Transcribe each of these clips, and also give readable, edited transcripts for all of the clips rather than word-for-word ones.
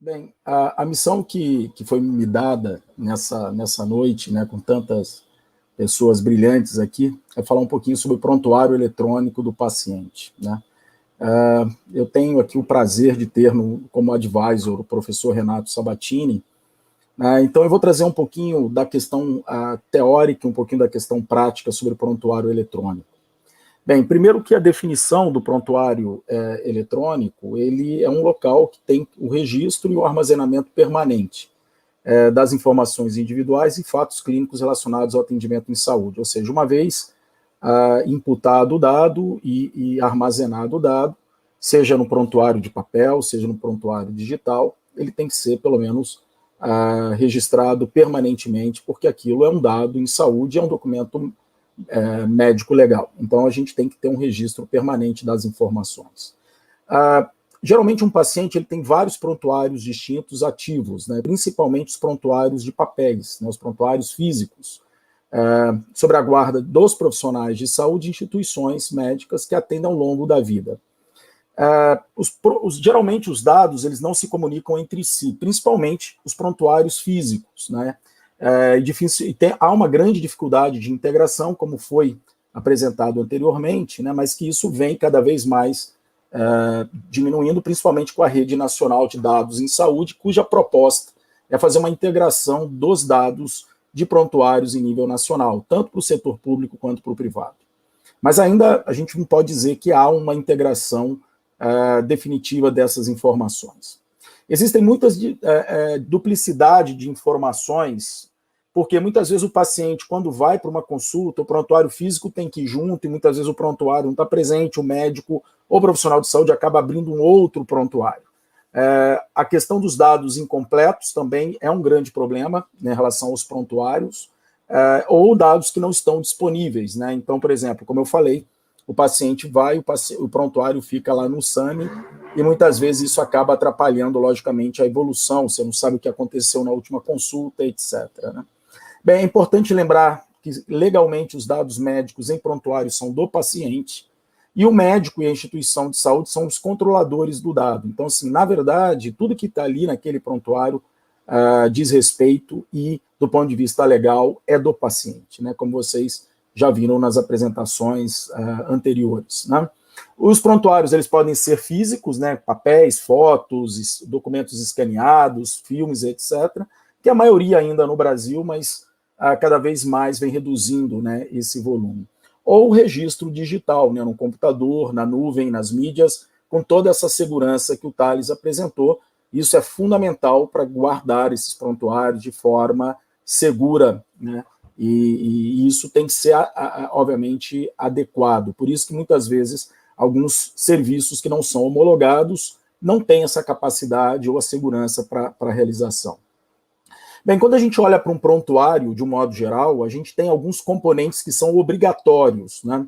Bem, a missão que foi me dada nessa noite, né, com tantas pessoas brilhantes aqui, é falar um pouquinho sobre o prontuário eletrônico do paciente, né? Eu tenho aqui o prazer de ter como advisor o professor Renato Sabatini, né? Então eu vou trazer um pouquinho da questão teórica, um pouquinho da questão prática sobre o prontuário eletrônico. Bem, primeiro que a definição do prontuário eletrônico, ele é um local que tem o registro e o armazenamento permanente das informações individuais e fatos clínicos relacionados ao atendimento em saúde, ou seja, uma vez imputado o dado e armazenado o dado, seja no prontuário de papel, seja no prontuário digital, ele tem que ser, pelo menos, registrado permanentemente, porque aquilo é um dado em saúde, é um documento médico legal. Então, a gente tem que ter um registro permanente das informações. Geralmente, um paciente ele tem vários prontuários distintos ativos, né, principalmente os prontuários de papéis, né, os prontuários físicos, sobre a guarda dos profissionais de saúde e instituições médicas que atendem ao longo da vida. Geralmente, os dados eles não se comunicam entre si, principalmente os prontuários físicos, né? Há uma grande dificuldade de integração, como foi apresentado anteriormente, né, mas que isso vem cada vez mais diminuindo, principalmente com a Rede Nacional de Dados em Saúde, cuja proposta é fazer uma integração dos dados de prontuários em nível nacional, tanto para o setor público quanto para o privado. Mas ainda a gente não pode dizer que há uma integração definitiva dessas informações. Existem muitas duplicidade de informações, porque muitas vezes o paciente, quando vai para uma consulta, o prontuário físico tem que ir junto, e muitas vezes o prontuário não está presente, o médico ou profissional de saúde acaba abrindo um outro prontuário. A questão dos dados incompletos também é um grande problema, né, em relação aos prontuários, ou dados que não estão disponíveis, né? Então, por exemplo, como eu falei, o paciente vai, o prontuário fica lá no SAMI, e muitas vezes isso acaba atrapalhando, logicamente, a evolução, você não sabe o que aconteceu na última consulta, etc. Né? Bem, é importante lembrar que legalmente os dados médicos em prontuário são do paciente, e o médico e a instituição de saúde são os controladores do dado. Então, assim, na verdade, tudo que está ali naquele prontuário diz respeito e, do ponto de vista legal, é do paciente, né? Como vocês já viram nas apresentações anteriores, né? Os prontuários eles podem ser físicos, né? Papéis, fotos, documentos escaneados, filmes, etc., que a maioria ainda no Brasil, mas cada vez mais vem reduzindo, né, esse volume. Ou o registro digital, né, no computador, na nuvem, nas mídias, com toda essa segurança que o Thales apresentou. Isso é fundamental para guardar esses prontuários de forma segura, né? E isso tem que ser, obviamente, adequado. Por isso que, muitas vezes, alguns serviços que não são homologados não têm essa capacidade ou a segurança para a realização. Bem, quando a gente olha para um prontuário, de um modo geral, a gente tem alguns componentes que são obrigatórios, né?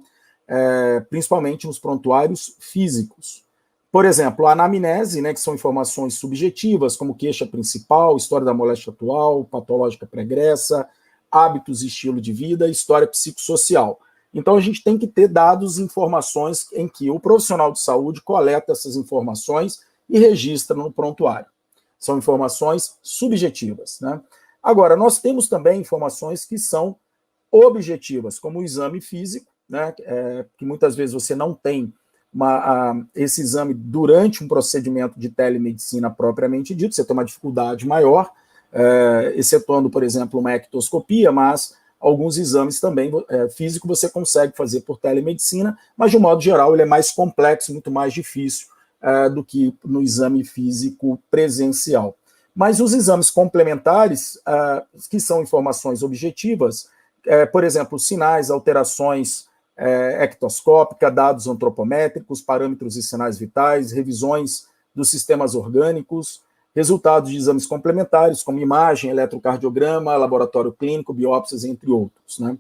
Principalmente nos prontuários físicos. Por exemplo, a anamnese, né, que são informações subjetivas, como queixa principal, história da moléstia atual, patológica pregressa, hábitos e estilo de vida, história psicossocial. Então, a gente tem que ter dados e informações em que o profissional de saúde coleta essas informações e registra no prontuário. São informações subjetivas, né? Agora, nós temos também informações que são objetivas, como o exame físico, né, que muitas vezes você não tem esse exame durante um procedimento de telemedicina propriamente dito, você tem uma dificuldade maior, excetuando, por exemplo, uma ectoscopia, mas alguns exames também físicos você consegue fazer por telemedicina, mas de um modo geral ele é mais complexo, muito mais difícil do que no exame físico presencial. Mas os exames complementares, que são informações objetivas, por exemplo, sinais, alterações ectoscópicas, dados antropométricos, parâmetros e sinais vitais, revisões dos sistemas orgânicos, resultados de exames complementares, como imagem, eletrocardiograma, laboratório clínico, biópsias, entre outros, né?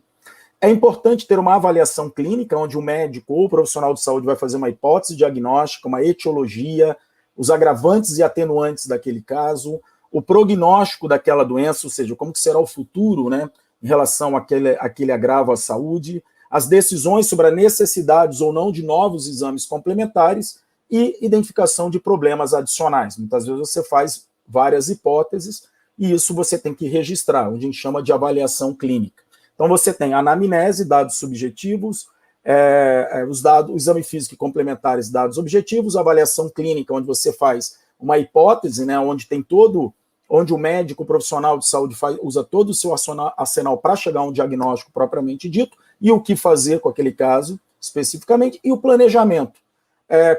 É importante ter uma avaliação clínica, onde o médico ou o profissional de saúde vai fazer uma hipótese diagnóstica, uma etiologia, os agravantes e atenuantes daquele caso, o prognóstico daquela doença, ou seja, como que será o futuro, né, em relação àquele agravo à saúde, as decisões sobre a necessidade ou não de novos exames complementares e identificação de problemas adicionais. Muitas vezes você faz várias hipóteses, e isso você tem que registrar, onde a gente chama de avaliação clínica. Então, você tem anamnese, dados subjetivos, os dados, o exame físico e complementares, dados objetivos, avaliação clínica, onde você faz uma hipótese, né, onde o médico o profissional de saúde usa todo o seu arsenal para chegar a um diagnóstico propriamente dito, e o que fazer com aquele caso especificamente, e o planejamento.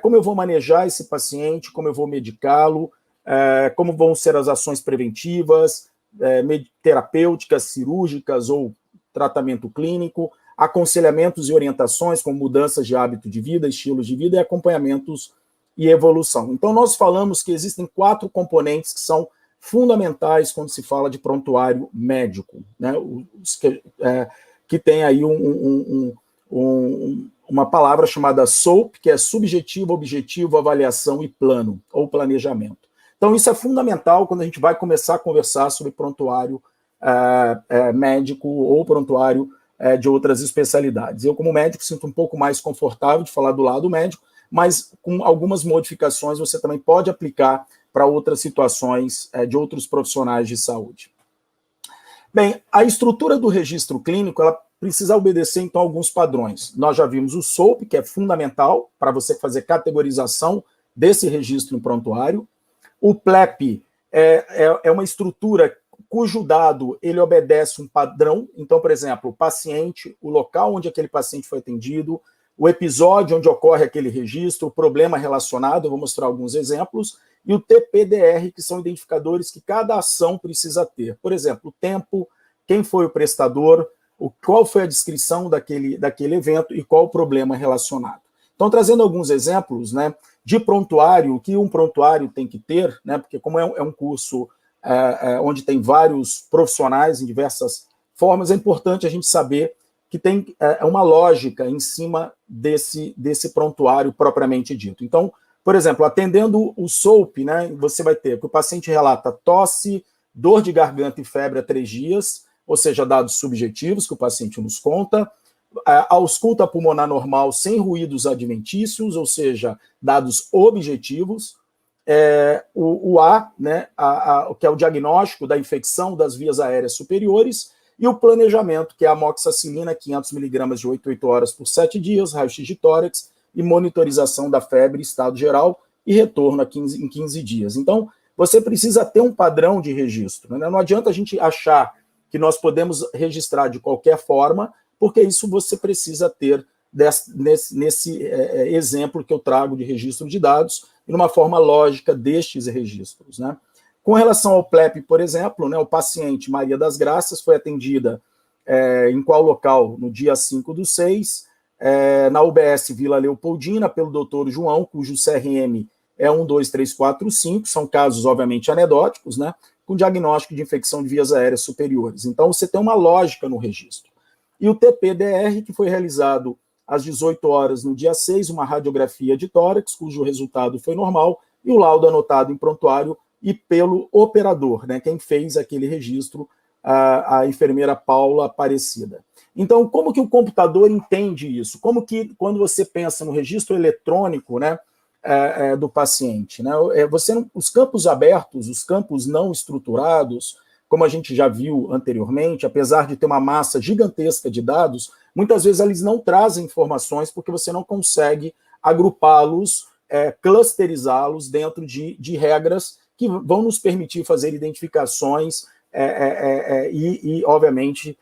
Como eu vou manejar esse paciente, como eu vou medicá-lo, como vão ser as ações preventivas, terapêuticas, cirúrgicas ou tratamento clínico, aconselhamentos e orientações, como mudanças de hábito de vida, estilos de vida e acompanhamentos e evolução. Então, nós falamos que existem 4 componentes que são fundamentais quando se fala de prontuário médico, né? Que tem aí uma palavra chamada SOAP, que é subjetivo, objetivo, avaliação e plano, ou planejamento. Então, isso é fundamental quando a gente vai começar a conversar sobre prontuário médico ou prontuário de outras especialidades. Eu, como médico, sinto um pouco mais confortável de falar do lado médico, mas com algumas modificações você também pode aplicar para outras situações de outros profissionais de saúde. Bem, a estrutura do registro clínico, ela precisa obedecer, então, alguns padrões. Nós já vimos o SOAP, que é fundamental para você fazer categorização desse registro em prontuário. O PLEP é uma estrutura cujo dado ele obedece um padrão. Então, por exemplo, o paciente, o local onde aquele paciente foi atendido, o episódio onde ocorre aquele registro, o problema relacionado, eu vou mostrar alguns exemplos, e o TPDR, que são identificadores que cada ação precisa ter. Por exemplo, o tempo, quem foi o prestador, qual foi a descrição daquele evento e qual o problema relacionado. Então, trazendo alguns exemplos, né, de prontuário, o que um prontuário tem que ter, né, porque como é um curso onde tem vários profissionais em diversas formas, é importante a gente saber que tem uma lógica em cima desse prontuário propriamente dito. Então, por exemplo, atendendo o SOAP, né, você vai ter que o paciente relata tosse, dor de garganta e febre há 3 dias, ou seja, dados subjetivos que o paciente nos conta, a ausculta pulmonar normal sem ruídos adventícios, ou seja, dados objetivos, o A, né, que é o diagnóstico da infecção das vias aéreas superiores, e o planejamento, que é a amoxicilina, 500 mg de 8 horas por 7 dias, raio-x de tórax e monitorização da febre, estado geral e retorno em 15 dias. Então, você precisa ter um padrão de registro, né? Não adianta a gente achar que nós podemos registrar de qualquer forma, porque isso você precisa ter nesse exemplo que eu trago de registro de dados, e numa forma lógica destes registros, né? Com relação ao PLEP, por exemplo, né, o paciente Maria das Graças foi atendida em qual local? No dia 5/6, na UBS Vila Leopoldina, pelo doutor João, cujo CRM é 12345, são casos, obviamente, anedóticos, né, com diagnóstico de infecção de vias aéreas superiores. Então, você tem uma lógica no registro. E o TPDR, que foi realizado às 18 horas no dia 6, uma radiografia de tórax, cujo resultado foi normal, e o laudo anotado em prontuário e pelo operador, né, quem fez aquele registro, a enfermeira Paula Aparecida. Então, como que o computador entende isso? Como que, quando você pensa no registro eletrônico, né, do paciente, né, os campos abertos, os campos não estruturados, como a gente já viu anteriormente, apesar de ter uma massa gigantesca de dados, muitas vezes eles não trazem informações porque você não consegue agrupá-los, clusterizá-los dentro de regras que vão nos permitir fazer identificações e obviamente,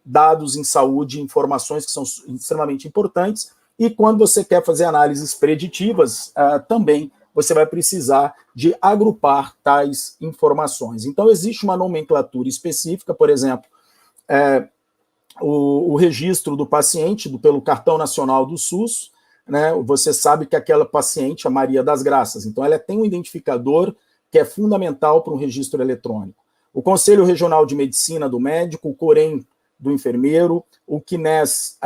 dados em saúde, informações que são extremamente importantes, e quando você quer fazer análises preditivas, também você vai precisar de agrupar tais informações. Então, existe uma nomenclatura específica, por exemplo, o registro do paciente pelo Cartão Nacional do SUS, né, você sabe que aquela paciente é Maria das Graças, então ela tem um identificador que é fundamental para um registro eletrônico. O Conselho Regional de Medicina do médico, o COREM do enfermeiro, o CNES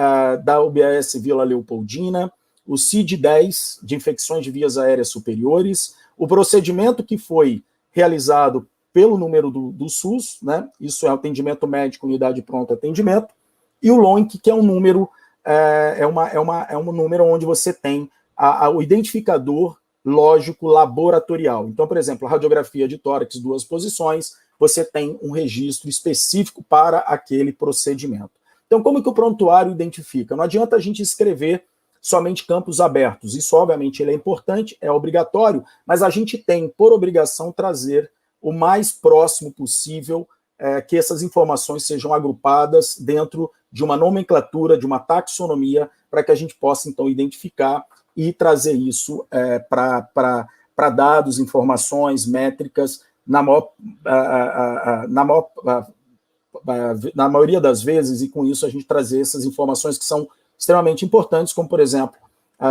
da UBS Vila Leopoldina, o CID-10 de infecções de vias aéreas superiores, o procedimento que foi realizado pelo número do SUS, né, isso é atendimento médico, unidade pronta atendimento, e o LONC, que é um número, um número onde você tem o identificador lógico laboratorial. Então, por exemplo, a radiografia de tórax, 2 posições, você tem um registro específico para aquele procedimento. Então, como que o prontuário identifica? Não adianta a gente escrever somente campos abertos. Isso, obviamente, ele é importante, é obrigatório, mas a gente tem, por obrigação, trazer o mais próximo possível que essas informações sejam agrupadas dentro de uma nomenclatura, de uma taxonomia, para que a gente possa, então, identificar e trazer isso para dados, informações, métricas, na maioria das vezes, e com isso a gente trazer essas informações que são extremamente importantes, como, por exemplo,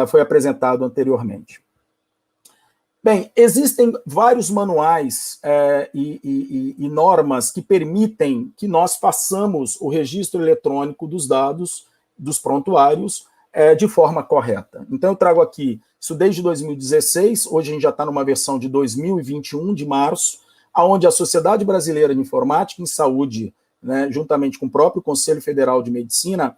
foi apresentado anteriormente. Bem, existem vários manuais e normas que permitem que nós façamos o registro eletrônico dos dados dos prontuários de forma correta. Então, eu trago aqui isso desde 2016, hoje a gente já está numa versão de 2021, de março, onde a Sociedade Brasileira de Informática em Saúde, né, juntamente com o próprio Conselho Federal de Medicina,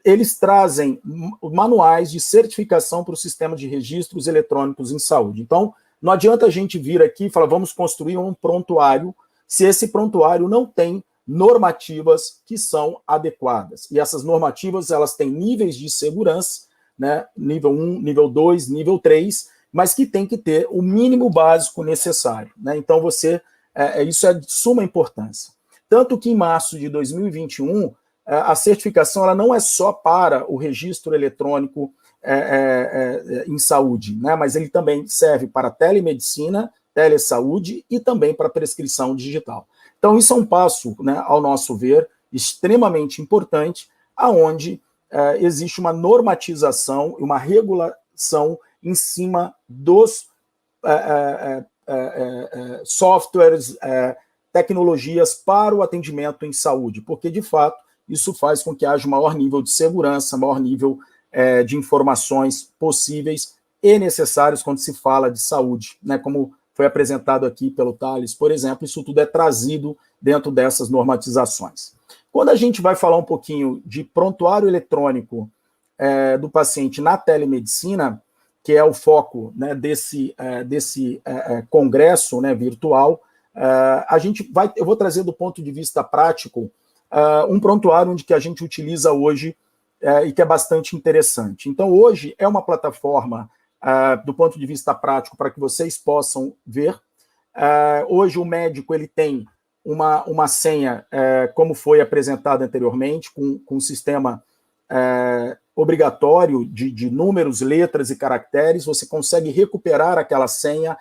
eles trazem manuais de certificação para o sistema de registros eletrônicos em saúde. Então, não adianta a gente vir aqui e falar, vamos construir um prontuário, se esse prontuário não tem normativas que são adequadas. E essas normativas, elas têm níveis de segurança, né, nível 1, nível 2, nível 3, mas que tem que ter o mínimo básico necessário. Né? Então, isso é de suma importância. Tanto que em março de 2021, a certificação ela não é só para o registro eletrônico em saúde, né? Mas ele também serve para telemedicina, telesaúde e também para prescrição digital. Então, isso é um passo, né, ao nosso ver, extremamente importante, aonde existe uma normatização e uma regulação em cima dos softwares, tecnologias para o atendimento em saúde, porque, de fato, isso faz com que haja um maior nível de segurança, maior nível de informações possíveis e necessárias quando se fala de saúde, né? Como foi apresentado aqui pelo Thales, por exemplo, isso tudo é trazido dentro dessas normatizações. Quando a gente vai falar um pouquinho de prontuário eletrônico do paciente na telemedicina, que é o foco, né, desse congresso, né, virtual, eu vou trazer do ponto de vista prático um prontuário onde que a gente utiliza hoje e que é bastante interessante. Então, hoje é uma plataforma, do ponto de vista prático, para que vocês possam ver. Hoje o médico ele tem uma senha, como foi apresentado anteriormente, com um sistema obrigatório de números, letras e caracteres. Você consegue recuperar aquela senha.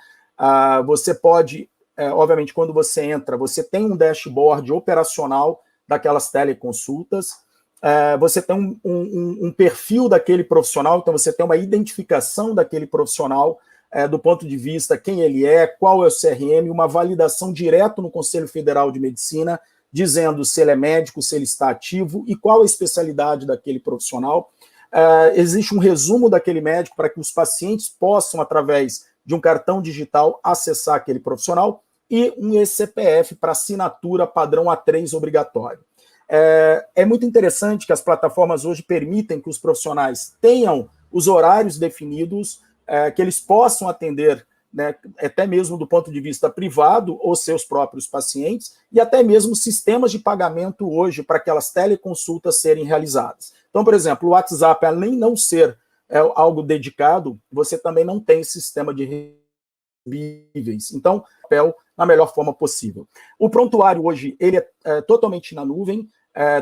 Você pode, obviamente, quando você entra, você tem um dashboard operacional daquelas teleconsultas, você tem um perfil daquele profissional, então você tem uma identificação daquele profissional do ponto de vista quem ele é, qual é o CRM, uma validação direto no Conselho Federal de Medicina, dizendo se ele é médico, se ele está ativo e qual a especialidade daquele profissional. Existe um resumo daquele médico para que os pacientes possam, através de um cartão digital, acessar aquele profissional, e um eCPF para assinatura padrão A3 obrigatório. É muito interessante que as plataformas hoje permitem que os profissionais tenham os horários definidos, que eles possam atender, né, até mesmo do ponto de vista privado, os seus próprios pacientes, e até mesmo sistemas de pagamento hoje para aquelas teleconsultas serem realizadas. Então, por exemplo, o WhatsApp, além de não ser algo dedicado, você também não tem sistema de recebíveis. Então, papel na melhor forma possível. O prontuário hoje ele é totalmente na nuvem,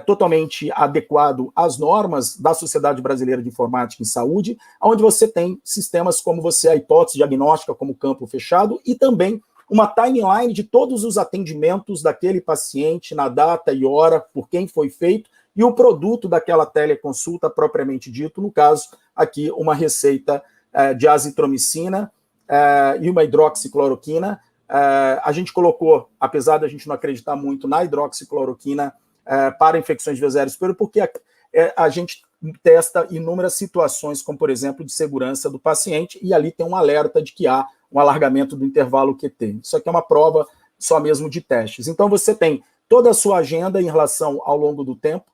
totalmente adequado às normas da Sociedade Brasileira de Informática em Saúde, onde você tem sistemas como a hipótese diagnóstica como campo fechado e também uma timeline de todos os atendimentos daquele paciente na data e hora, por quem foi feito, e o produto daquela teleconsulta propriamente dito, no caso, aqui, uma receita de azitromicina e uma hidroxicloroquina. A gente colocou, apesar da gente não acreditar muito na hidroxicloroquina para infecções de vias aéreas superiores, porque a gente testa inúmeras situações, como, por exemplo, de segurança do paciente, e ali tem um alerta de que há um alargamento do intervalo QT. Isso aqui é uma prova só mesmo de testes. Então, você tem toda a sua agenda em relação ao longo do tempo,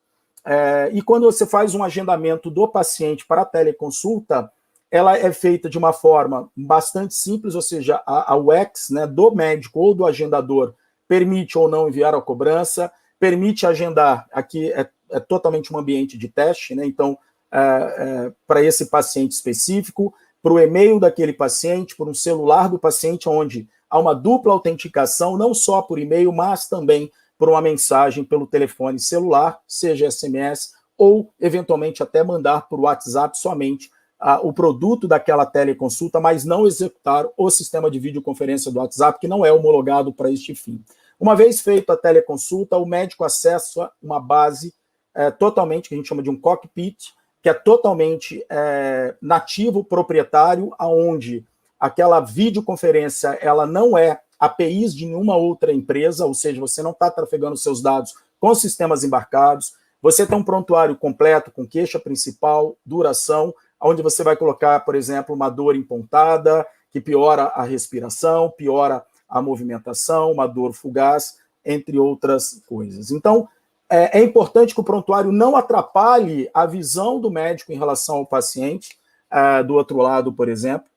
e quando você faz um agendamento do paciente para a teleconsulta, ela é feita de uma forma bastante simples, ou seja, a UX, né, do médico ou do agendador permite ou não enviar a cobrança, permite agendar, aqui é totalmente um ambiente de teste, né, então, para esse paciente específico, para o e-mail daquele paciente, por um celular do paciente, onde há uma dupla autenticação, não só por e-mail, mas também por uma mensagem pelo telefone celular, seja SMS, ou eventualmente até mandar por WhatsApp somente o produto daquela teleconsulta, mas não executar o sistema de videoconferência do WhatsApp, que não é homologado para este fim. Uma vez feita a teleconsulta, o médico acessa uma base totalmente, que a gente chama de um cockpit, que é totalmente nativo proprietário, aonde aquela videoconferência ela não é APIs de nenhuma outra empresa, ou seja, você não está trafegando seus dados com sistemas embarcados, você tem um prontuário completo com queixa principal, duração, onde você vai colocar, por exemplo, uma dor empontada, que piora a respiração, piora a movimentação, uma dor fugaz, entre outras coisas. Então, é importante que o prontuário não atrapalhe a visão do médico em relação ao paciente, do outro lado, por exemplo,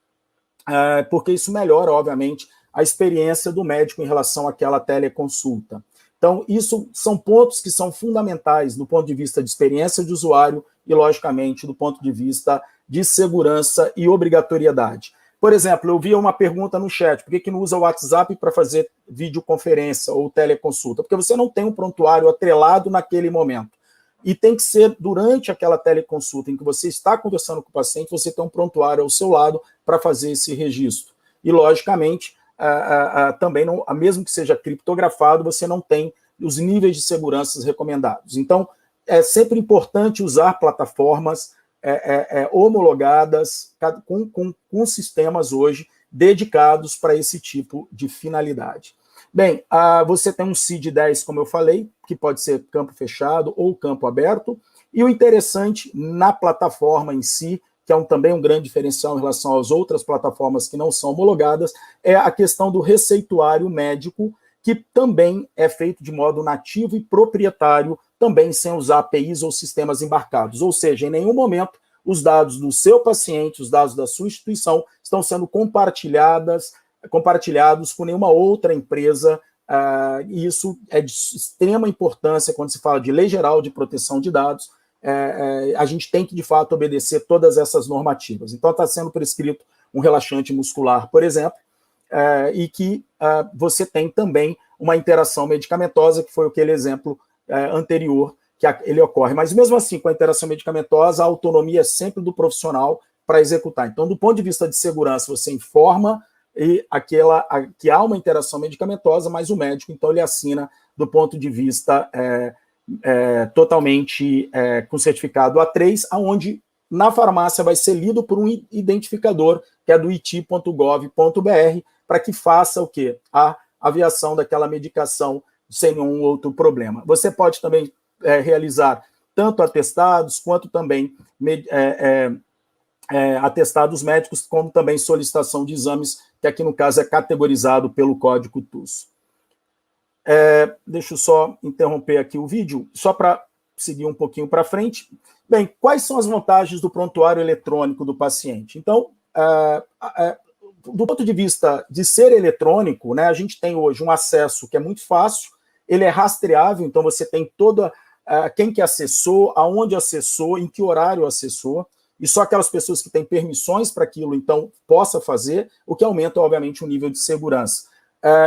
porque isso melhora, obviamente, a experiência do médico em relação àquela teleconsulta. Então, isso são pontos que são fundamentais do ponto de vista de experiência de usuário e, logicamente, do ponto de vista de segurança e obrigatoriedade. Por exemplo, eu vi uma pergunta no chat, por que não usa o WhatsApp para fazer videoconferência ou teleconsulta? Porque você não tem um prontuário atrelado naquele momento. E tem que ser durante aquela teleconsulta em que você está conversando com o paciente, você tem um prontuário ao seu lado para fazer esse registro. E, logicamente, também, não, mesmo que seja criptografado, você não tem os níveis de segurança recomendados. Então, é sempre importante usar plataformas homologadas com sistemas hoje dedicados para esse tipo de finalidade. Bem, você tem um CID-10, como eu falei, que pode ser campo fechado ou campo aberto, e o interessante na plataforma em si, que é também um grande diferencial em relação às outras plataformas que não são homologadas, é a questão do receituário médico, que também é feito de modo nativo e proprietário, também sem usar APIs ou sistemas embarcados. Ou seja, em nenhum momento os dados do seu paciente, os dados da sua instituição estão sendo compartilhados com nenhuma outra empresa, e isso é de extrema importância quando se fala de Lei Geral de Proteção de Dados. A gente tem que, de fato, obedecer todas essas normativas. Então, está sendo prescrito um relaxante muscular, por exemplo, e que você tem também uma interação medicamentosa, que foi aquele exemplo anterior, que ele ocorre. Mas, mesmo assim, com a interação medicamentosa, a autonomia é sempre do profissional para executar. Então, do ponto de vista de segurança, você informa que há uma interação medicamentosa, mas o médico, então, ele assina do ponto de vista totalmente com certificado A3, onde na farmácia vai ser lido por um identificador, que é do it.gov.br, para que faça o quê? A aviação daquela medicação sem nenhum outro problema. Você pode também realizar tanto atestados, quanto também atestados médicos, como também solicitação de exames, que aqui no caso é categorizado pelo código TUS. Deixa eu só interromper aqui o vídeo, só para seguir um pouquinho para frente. Bem, quais são as vantagens do prontuário eletrônico do paciente? Então, do ponto de vista de ser eletrônico, né, a gente tem hoje um acesso que é muito fácil, ele é rastreável, então você tem toda quem que acessou, aonde acessou, em que horário acessou, e só aquelas pessoas que têm permissões para aquilo, então, possa fazer, o que aumenta, obviamente, o nível de segurança.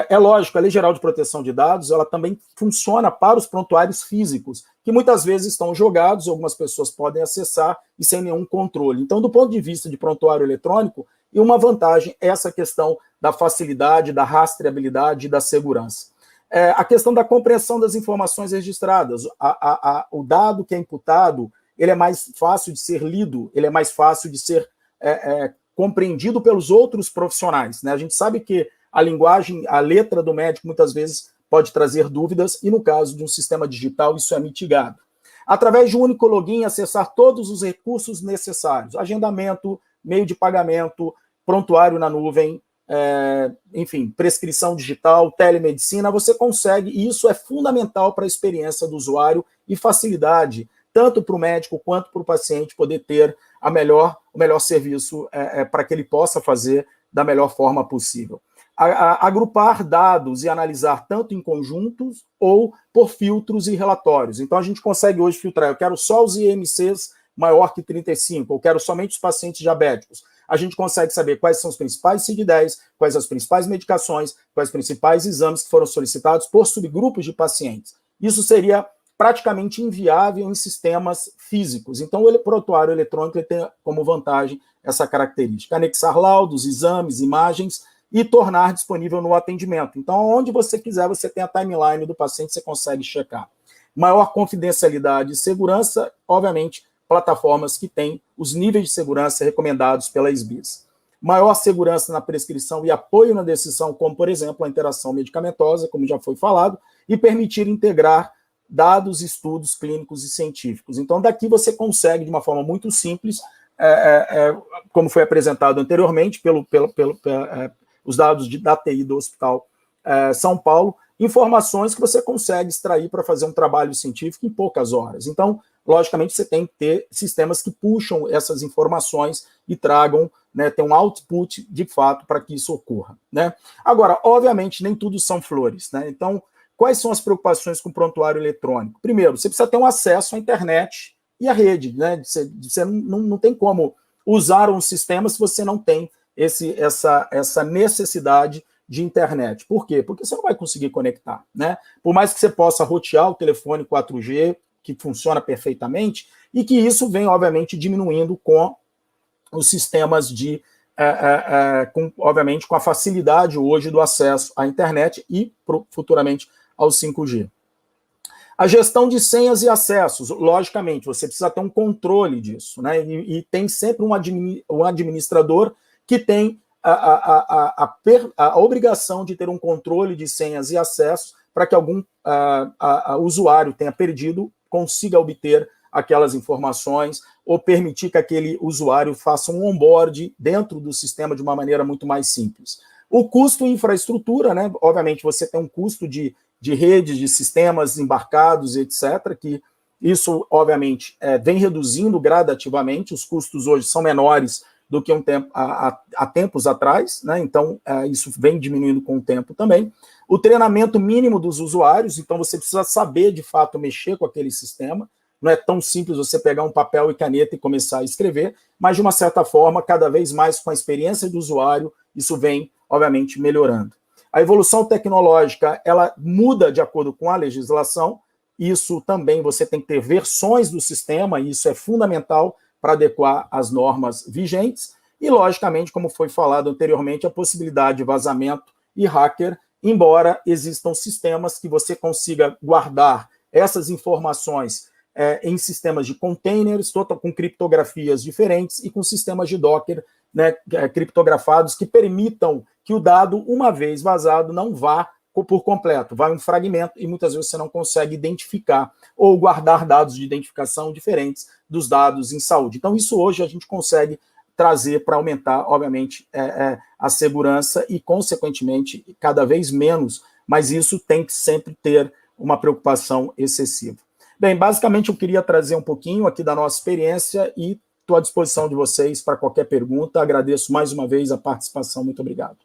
É lógico, a Lei Geral de Proteção de Dados, ela também funciona para os prontuários físicos, que muitas vezes estão jogados, algumas pessoas podem acessar e sem nenhum controle. Então, do ponto de vista de prontuário eletrônico, e uma vantagem é essa questão da facilidade, da rastreabilidade e da segurança. A questão da compreensão das informações registradas. O dado que é imputado, ele é mais fácil de ser lido, ele é mais fácil de ser compreendido pelos outros profissionais, né? A gente sabe que a linguagem, a letra do médico, muitas vezes pode trazer dúvidas, e no caso de um sistema digital, isso é mitigado. Através de um único login, acessar todos os recursos necessários, agendamento, meio de pagamento, prontuário na nuvem, enfim, prescrição digital, telemedicina, você consegue, e isso é fundamental para a experiência do usuário e facilidade tanto para o médico quanto para o paciente poder ter o melhor serviço para que ele possa fazer da melhor forma possível. Agrupar dados e analisar tanto em conjuntos ou por filtros e relatórios. Então, a gente consegue hoje filtrar, eu quero só os IMCs maior que 35, eu quero somente os pacientes diabéticos. A gente consegue saber quais são os principais CID-10, quais as principais medicações, quais os principais exames que foram solicitados por subgrupos de pacientes. Isso seria praticamente inviável em sistemas físicos. Então, o prontuário eletrônico ele tem como vantagem essa característica. Anexar laudos, exames, imagens e tornar disponível no atendimento. Então, onde você quiser, você tem a timeline do paciente, você consegue checar. Maior confidencialidade e segurança, obviamente, plataformas que têm os níveis de segurança recomendados pela SBIS. Maior segurança na prescrição e apoio na decisão, como, por exemplo, a interação medicamentosa, como já foi falado, e permitir integrar dados, estudos clínicos e científicos. Então, daqui você consegue, de uma forma muito simples, como foi apresentado anteriormente, os dados da TI do Hospital São Paulo, informações que você consegue extrair para fazer um trabalho científico em poucas horas. Então, logicamente, você tem que ter sistemas que puxam essas informações e tragam, né, tem um output de fato para que isso ocorra. Né? Agora, obviamente, nem tudo são flores. Né? Então, quais são as preocupações com o prontuário eletrônico? Primeiro, você precisa ter um acesso à internet e à rede. Né? Você não tem como usar um sistema se você não tem essa necessidade de internet. Por quê? Porque você não vai conseguir conectar. Né? Por mais que você possa rotear o telefone 4G, que funciona perfeitamente, e que isso vem, obviamente, diminuindo com os sistemas obviamente, com a facilidade hoje do acesso à internet e, futuramente, ao 5G. A gestão de senhas e acessos, logicamente, você precisa ter um controle disso, né? E tem sempre um administrador que tem a obrigação de ter um controle de senhas e acessos para que algum usuário tenha perdido, consiga obter aquelas informações ou permitir que aquele usuário faça um onboard dentro do sistema de uma maneira muito mais simples. O custo em infraestrutura, né? Obviamente, você tem um custo de redes, de sistemas embarcados, etc., que isso, obviamente, vem reduzindo gradativamente. Os custos hoje são menores do que há tempos atrás, né? Então, isso vem diminuindo com o tempo também. O treinamento mínimo dos usuários, então você precisa saber, de fato, mexer com aquele sistema. Não é tão simples você pegar um papel e caneta e começar a escrever, mas, de uma certa forma, cada vez mais com a experiência do usuário, isso vem, obviamente, melhorando. A evolução tecnológica, ela muda de acordo com a legislação, isso também você tem que ter versões do sistema, e isso é fundamental para adequar às normas vigentes, e, logicamente, como foi falado anteriormente, a possibilidade de vazamento e hacker, embora existam sistemas que você consiga guardar essas informações em sistemas de containers, com criptografias diferentes e com sistemas de Docker, né, criptografados, que permitam que o dado, uma vez vazado, não vá por completo, vai um fragmento e muitas vezes você não consegue identificar ou guardar dados de identificação diferentes dos dados em saúde. Então, isso hoje a gente consegue trazer para aumentar, obviamente, a segurança e, consequentemente, cada vez menos, mas isso tem que sempre ter uma preocupação excessiva. Bem, basicamente eu queria trazer um pouquinho aqui da nossa experiência e estou à disposição de vocês para qualquer pergunta. Agradeço mais uma vez a participação. Muito obrigado.